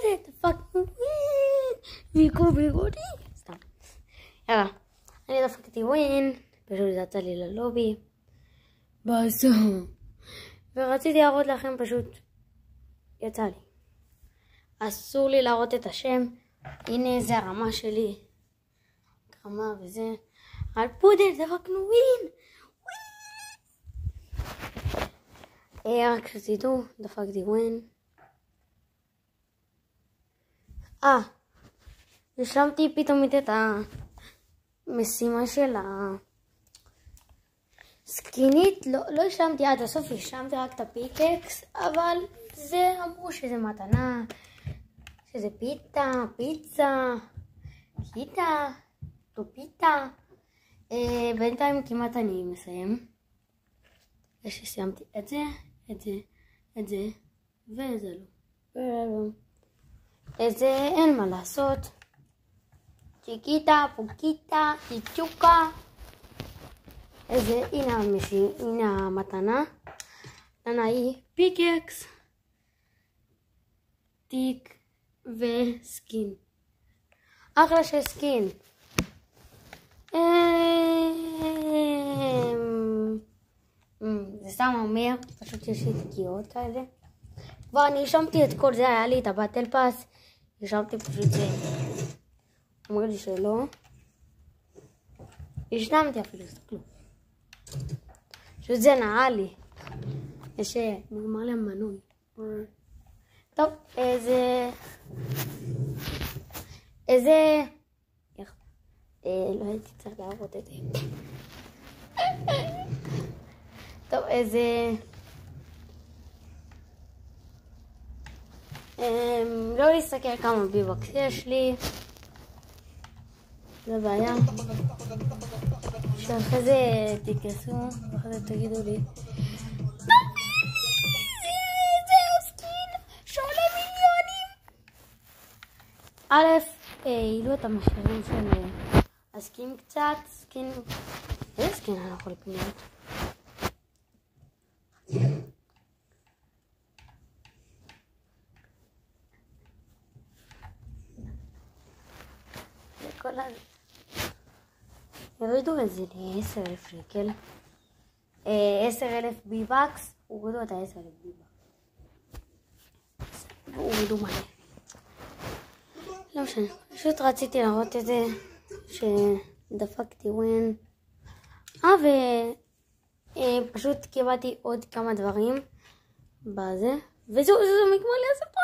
put it the fucking win. ויקו. סתם. יאללה. אני דפקתי ווין. פשוט יצא לי ללובי. בסוף. ורציתי להראות לכם פשוט. יצא לי. אסור לי להראות את השם. הנה זה הרמה שלי. רמה וזה. על פודל דפקנו ווין. רק שתדעו, דפקתי ווין. השלמתי פתאום את המשימה של הסקינית. לא השלמתי עד הסוף, השלמתי רק את הפיקקס, אבל זה אמרו שזה מתנה, שזה פיצה, טופיטה. בינתיים כמעט אני מסיים. שסיימתי את זה, וזה לא. את זה אין מה לעשות. צ'יקיטה, פוקיטה, טיצ'וקה. הנה המתנה. המתנה היא פיקקס, תיק וסקין. אחלה של סקין. זה סתם אומר, פשוט יש לי תקיעות כאלה. כבר אני השלמתי את כל זה, היה לי את הבטל פאס. השלמתי פשוט זה. אמרו לי שלא. השלמתי אפילו, תסתכלו. פשוט זה נראה לי. יש נגמר להם מנוי. טוב, איזה... לא הייתי צריך להראות את זה. טוב, לא להסתכל כמה ביבוקס יש לי. זה בעיה. שאחרי זה תיכנסו, ואחרי זה תגידו לי. זהו סקין, שעולה מיליונים. העלו את המחירים של הסקין קצת. איזה סקין אני יכול לקנות? יורידו את זה ל-10,000 שקל. 10,000 ביבקס, הורידו את ה-10,000 ביבקס. הורידו מלא. לא משנה, פשוט רציתי להראות את זה, שדפקתי ווין. ופשוט קיבלתי עוד כמה דברים בזה. וזהו, זה מגמר לי הסרטון.